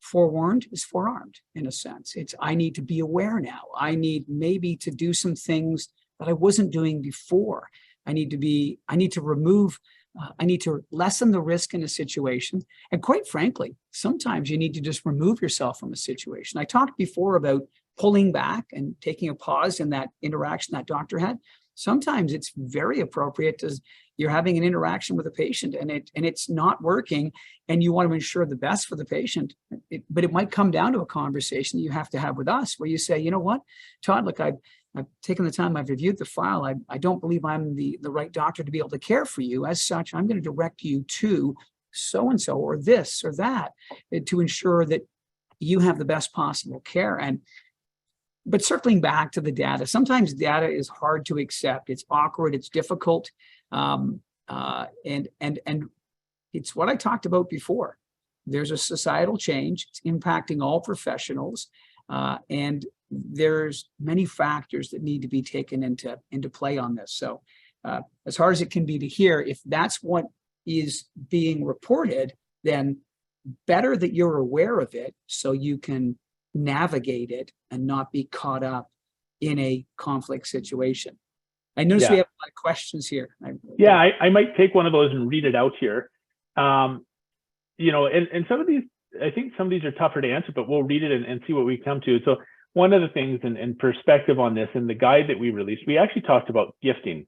forewarned is forearmed in a sense. I need to be aware now. I need maybe to do some things that I wasn't doing before. I need to lessen the risk in a situation. And quite frankly, sometimes you need to just remove yourself from a situation. I talked before about pulling back and taking a pause in that interaction that doctor had. Sometimes it's very appropriate to, you're having an interaction with a patient and it's not working, and you want to ensure the best for the patient. But it might come down to a conversation that you have to have with us where you say, you know what, Todd, look, I've taken the time, I've reviewed the file. I don't believe I'm the right doctor to be able to care for you. As such, I'm going to direct you to so-and-so or this or that to ensure that you have the best possible care. But circling back to the data, sometimes data is hard to accept. It's awkward. It's difficult. And it's what I talked about before. There's a societal change. It's impacting all professionals. And there's many factors that need to be taken into play on this. So as hard as it can be to hear, if that's what is being reported, then better that you're aware of it so you can navigate it and not be caught up in a conflict situation. I notice we have a lot of questions here. I might take one of those and read it out here. And some of these, I think some of these are tougher to answer, but we'll read it and see what we come to. So one of the things in perspective on this, in the guide that we released, we actually talked about gifting.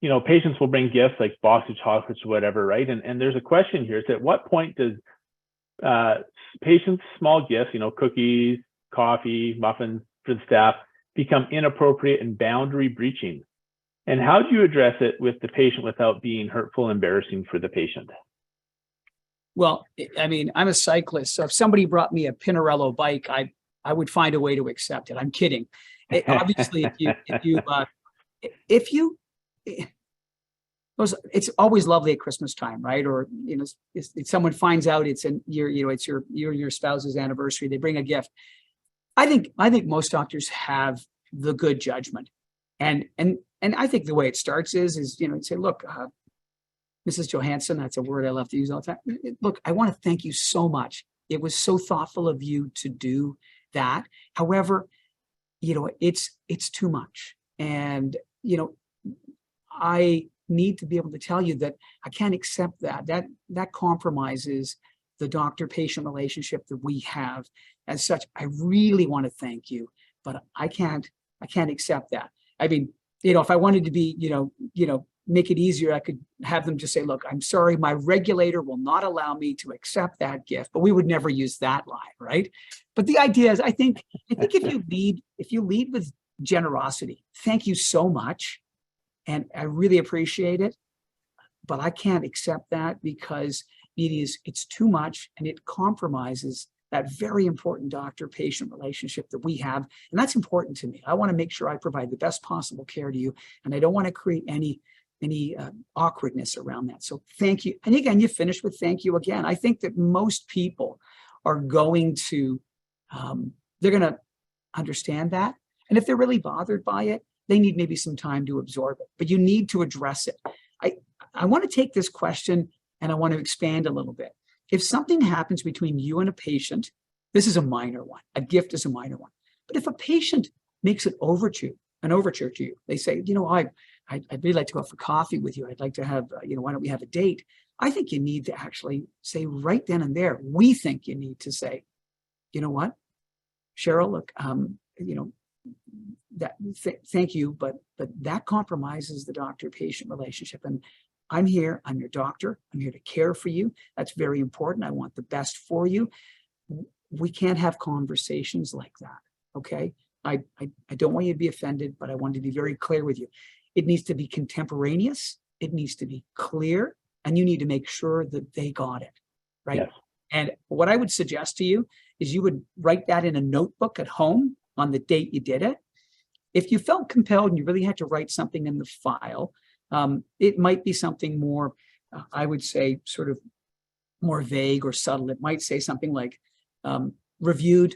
Patients will bring gifts like box of chocolates or whatever, right? And there's a question here. It's at what point does patients' small gifts, cookies, coffee, muffins for the staff, become inappropriate and boundary breaching? And how do you address it with the patient without being hurtful, embarrassing for the patient? Well, I mean, I'm a cyclist, so if somebody brought me a Pinarello bike, I would find a way to accept it. I'm kidding. Obviously, it's always lovely at Christmas time, right? Or if someone finds out it's your spouse's anniversary, they bring a gift. I think most doctors have the good judgment. And I think the way it starts is, you know, say, look, Mrs. Johansson, that's a word I love to use all the time. Look, I want to thank you so much. It was so thoughtful of you to do that. However, you know, it's too much. And, you know, I need to be able to tell you that I can't accept that. That compromises the doctor-patient relationship that we have. As such, I really want to thank you, but I can't accept that. I mean, you know, if I wanted to be, you know, make it easier, I could have them just say, look, I'm sorry, my regulator will not allow me to accept that gift, but we would never use that line, right? But the idea is, I think if you lead with generosity, thank you so much, and I really appreciate it, but I can't accept that because it's too much and it compromises that very important doctor-patient relationship that we have, and that's important to me. I want to make sure I provide the best possible care to you, and I don't want to create any awkwardness around that. So thank you. And again, you finish with thank you again. I think that most people are going to, they're going to understand that. And if they're really bothered by it, they need maybe some time to absorb it, but you need to address it. I want to take this question and I want to expand a little bit. If something happens between you and a patient, this is a minor one. A gift is a minor one. But if a patient makes an overture to you, they say, you know, I'd really like to go out for coffee with you. I'd like to have, you know, why don't we have a date? I think you need to actually say right then and there, we think you need to say, you know what, Cheryl, look, you know, thank you, but that compromises the doctor-patient relationship. And I'm here, I'm your doctor, I'm here to care for you. That's very important. I want the best for you. We can't have conversations like that, okay? I don't want you to be offended, but I want to be very clear with you. It needs to be contemporaneous, it needs to be clear, and you need to make sure that they got it, right? Yes. And what I would suggest to you is you would write that in a notebook at home on the date you did it. If you felt compelled and you really had to write something in the file, it might be something more, I would say, sort of more vague or subtle. It might say something like reviewed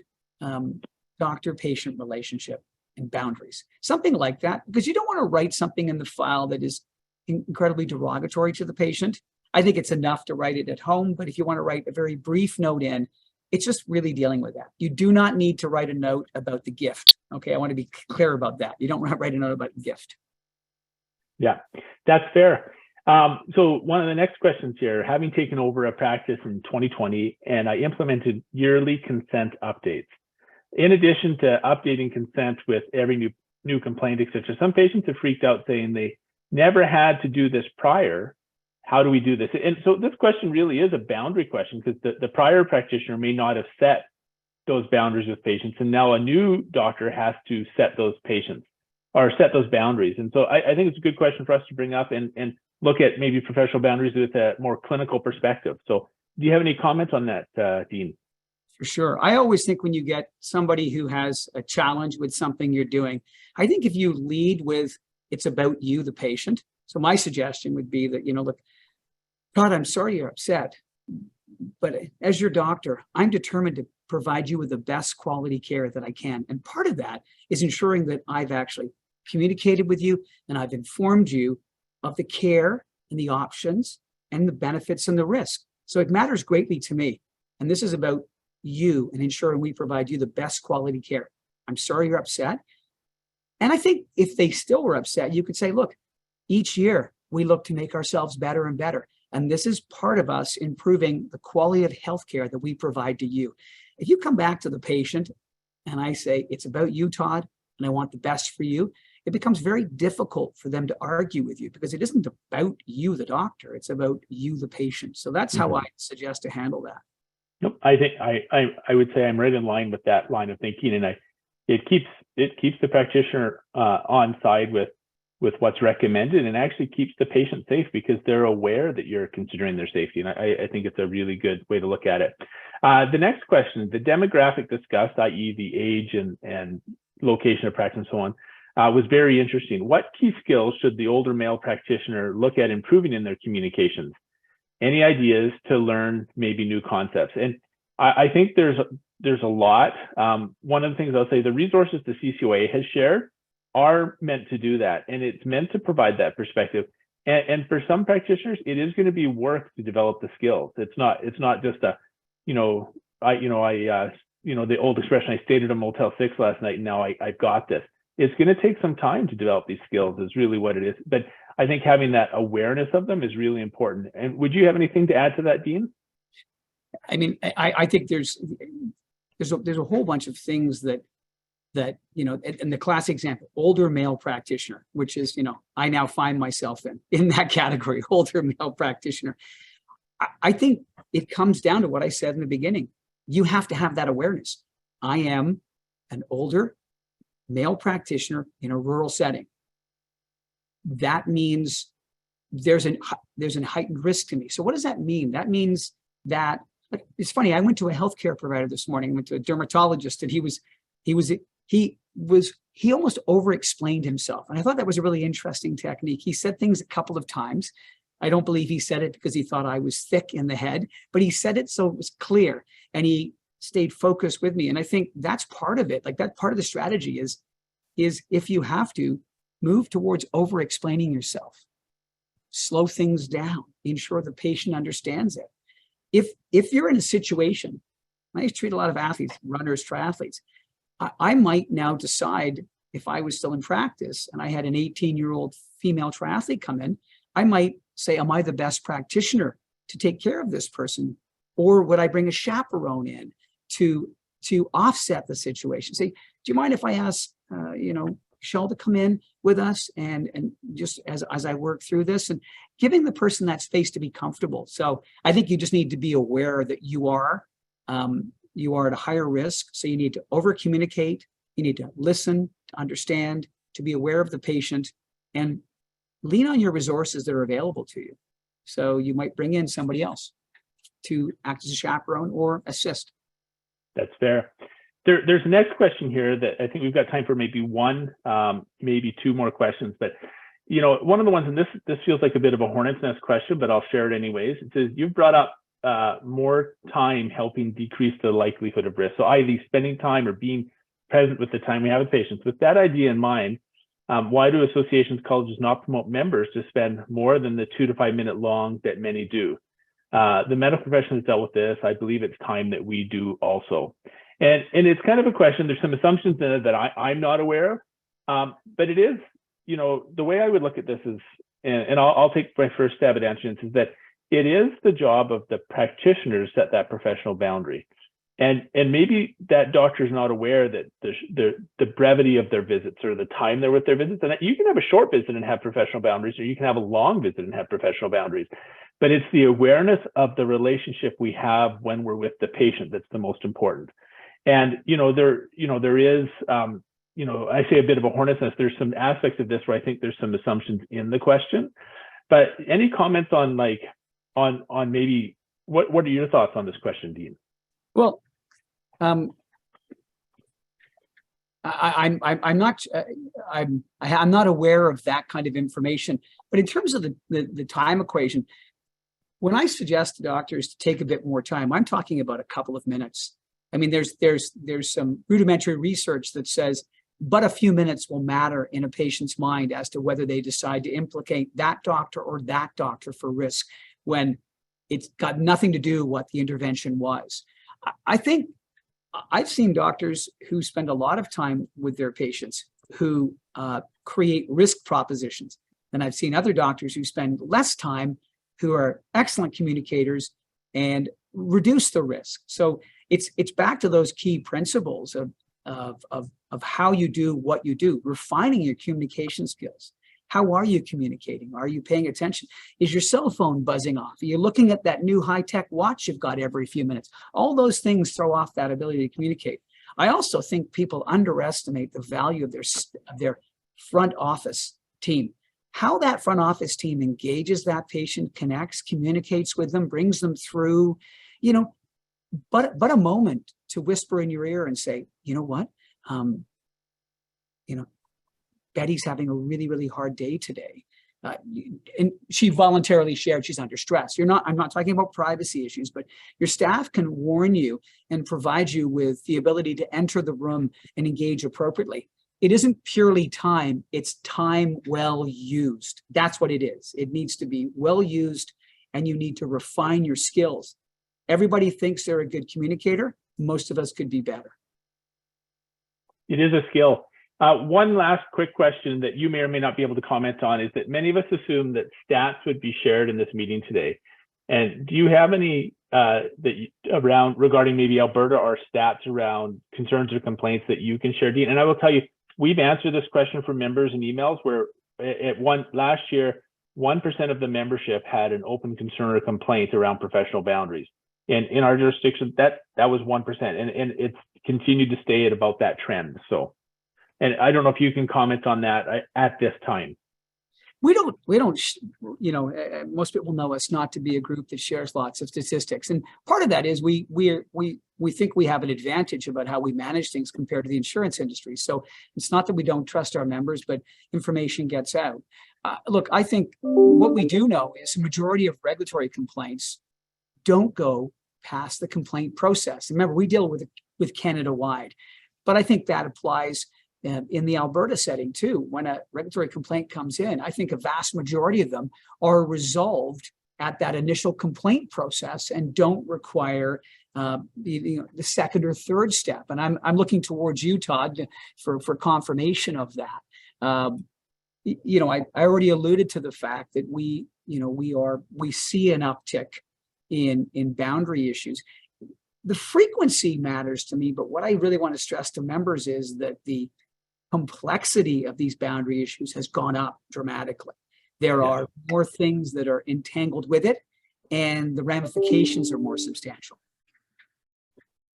doctor-patient relationship and boundaries, something like that, because you don't want to write something in the file that is incredibly derogatory to the patient. I think it's enough to write it at home, but if you want to write a very brief note in, it's just really dealing with that. You do not need to write a note about the gift. Okay, I want to be clear about that. You don't want to write a note about the gift. Yeah, that's fair. So one of the next questions here, having taken over a practice in 2020, and I implemented yearly consent updates. In addition to updating consent with every new complaint, etc., some patients have freaked out saying they never had to do this prior. How do we do this? And so this question really is a boundary question, because the prior practitioner may not have set those boundaries with patients, and now a new doctor has to set those patients or set those boundaries. And so I think it's a good question for us to bring up and look at maybe professional boundaries with a more clinical perspective. So do you have any comments on that, Dean? For sure. I always think when you get somebody who has a challenge with something you're doing, I think if you lead with, it's about you, the patient. So my suggestion would be that, you know, look, Todd, I'm sorry you're upset, but as your doctor, I'm determined to provide you with the best quality care that I can. And part of that is ensuring that I've actually communicated with you and I've informed you of the care and the options and the benefits and the risk. So it matters greatly to me. And this is about you and ensuring we provide you the best quality care. I'm sorry you're upset. And I think if they still were upset, you could say, look, each year we look to make ourselves better and better. And this is part of us improving the quality of healthcare that we provide to you. If you come back to the patient and I say, it's about you, Todd, and I want the best for you, it becomes very difficult for them to argue with you because it isn't about you, the doctor, it's about you, the patient. So that's how I suggest to handle that. Nope. I think I would say I'm right in line with that line of thinking, and it keeps the practitioner on side with what's recommended, and actually keeps the patient safe because they're aware that you're considering their safety. And I think it's a really good way to look at it. The next question, the demographic discussed, i.e. the age and location of practice and so on, was very interesting. What key skills should the older male practitioner look at improving in their communications? Any ideas to learn maybe new concepts? And I think there's there's a lot. One of the things I'll say, the resources the CCOA has shared are meant to do that, and it's meant to provide that perspective. And for some practitioners, it is going to be work to develop the skills. It's not just a, the old expression, I stayed at a Motel 6 last night and now I've got this. It's going to take some time to develop these skills is really what it is. But I think having that awareness of them is really important. And would you have anything to add to that, Dean? I mean, I think there's a whole bunch of things that and the classic example, older male practitioner, which is, I now find myself in that category, older male practitioner. I think it comes down to what I said in the beginning. You have to have that awareness. I am an older male practitioner in a rural setting. That means there's a heightened risk to me. So what does that mean? That means that, it's funny, I went to a healthcare provider this morning, I went to a dermatologist, and he almost over-explained himself. And I thought that was a really interesting technique. He said things a couple of times. I don't believe he said it because he thought I was thick in the head, but he said it so it was clear, and he stayed focused with me. And I think that's part of it. Like, that part of the strategy is if you have to, move towards over-explaining yourself. Slow things down. Ensure the patient understands it. If you're in a situation, I used to treat a lot of athletes, runners, triathletes. I might now decide, if I was still in practice and I had an 18-year-old female triathlete come in, I might say, am I the best practitioner to take care of this person? Or would I bring a chaperone in to offset the situation? Say, do you mind if I ask, Shell to come in with us and just as I work through this, and giving the person that space to be comfortable. So I think you just need to be aware that you are at a higher risk. So you need to over communicate. You need to listen, to understand, to be aware of the patient, and lean on your resources that are available to you. So you might bring in somebody else to act as a chaperone or assist. That's fair. There's the next question here that I think we've got time for maybe one, maybe two more questions. But, one of the ones, and this feels like a bit of a hornet's nest question, but I'll share it anyways. It says, you've brought up more time helping decrease the likelihood of risk. So either spending time or being present with the time we have with patients. With that idea in mind, why do associations, colleges not promote members to spend more than the 2 to 5 minute long that many do? The medical profession has dealt with this. I believe it's time that we do also. And it's kind of a question. There's some assumptions in it that I'm not aware of, but it is, the way I would look at this is, and I'll take my first stab at answering this, is that it is the job of the practitioners to set that professional boundary. And maybe that doctor is not aware that the brevity of their visits or the time they're with their visits, and you can have a short visit and have professional boundaries, or you can have a long visit and have professional boundaries. But it's the awareness of the relationship we have when we're with the patient that's the most important. And, there is, I say a bit of a hornet's nest. There's some aspects of this where I think there's some assumptions in the question, but any comments on on maybe, what are your thoughts on this question, Dean? Well, I'm not aware of that kind of information, but in terms of the time equation, when I suggest to doctors to take a bit more time, I'm talking about a couple of minutes. I mean, there's some rudimentary research that says, but a few minutes will matter in a patient's mind as to whether they decide to implicate that doctor or that doctor for risk, when it's got nothing to do what the intervention was. I think I've seen doctors who spend a lot of time with their patients who create risk propositions. And I've seen other doctors who spend less time, who are excellent communicators and reduce the risk. So it's back to those key principles of how you do what you do, refining your communication skills. How are you communicating? Are you paying attention? Is your cell phone buzzing off? Are you looking at that new high-tech watch you've got every few minutes? All those things throw off that ability to communicate. I also think people underestimate the value of their front office team. How that front office team engages that patient, connects, communicates with them, brings them through, but a moment to whisper in your ear and say, you know what, Betty's having a really, really hard day today. and she voluntarily shared she's under stress. I'm not talking about privacy issues, but your staff can warn you and provide you with the ability to enter the room and engage appropriately. It isn't purely time, it's time well used. That's what it is. It needs to be well used, and you need to refine your skills. Everybody thinks they're a good communicator. Most of us could be better. It is a skill. One last quick question that you may or may not be able to comment on is that many of us assume that stats would be shared in this meeting today. And do you have any regarding maybe Alberta or stats around concerns or complaints that you can share, Dean? And I will tell you, we've answered this question from members in emails where last year, 1% of the membership had an open concern or complaint around professional boundaries. And in our jurisdiction, that was 1%, and it's continued to stay at about that trend. So. And I don't know if you can comment on that at this time. We don't, most people know us not to be a group that shares lots of statistics. And part of that is we think we have an advantage about how we manage things compared to the insurance industry. So it's not that we don't trust our members, but information gets out. Look, I think what we do know is the majority of regulatory complaints don't go past the complaint process. Remember, we deal with Canada-wide, but I think that applies in the Alberta setting too. When a regulatory complaint comes in, I think a vast majority of them are resolved at that initial complaint process and don't require the second or third step. And I'm looking towards you, Todd, for confirmation of that. I already alluded to the fact that we see an uptick in boundary issues. The frequency matters to me, but what I really want to stress to members is that the complexity of these boundary issues has gone up dramatically. There are more things that are entangled with it, and the ramifications are more substantial.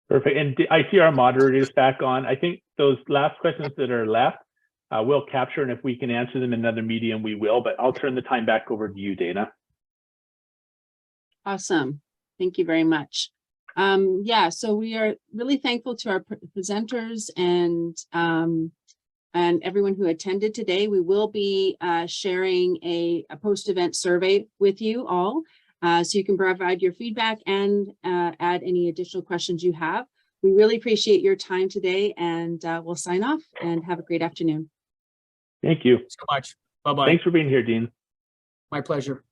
Perfect. And I see our moderators back on. I think those last questions that are left, we'll capture, and if we can answer them in another medium, we will, but I'll turn the time back over to you, Dana. Awesome. Thank you very much. So we are really thankful to our presenters and everyone who attended today. We will be sharing a post-event survey with you all, so you can provide your feedback and add any additional questions you have. We really appreciate your time today, and we'll sign off and have a great afternoon. Thank you So much. Bye-bye. Thanks for being here, Dean. My pleasure.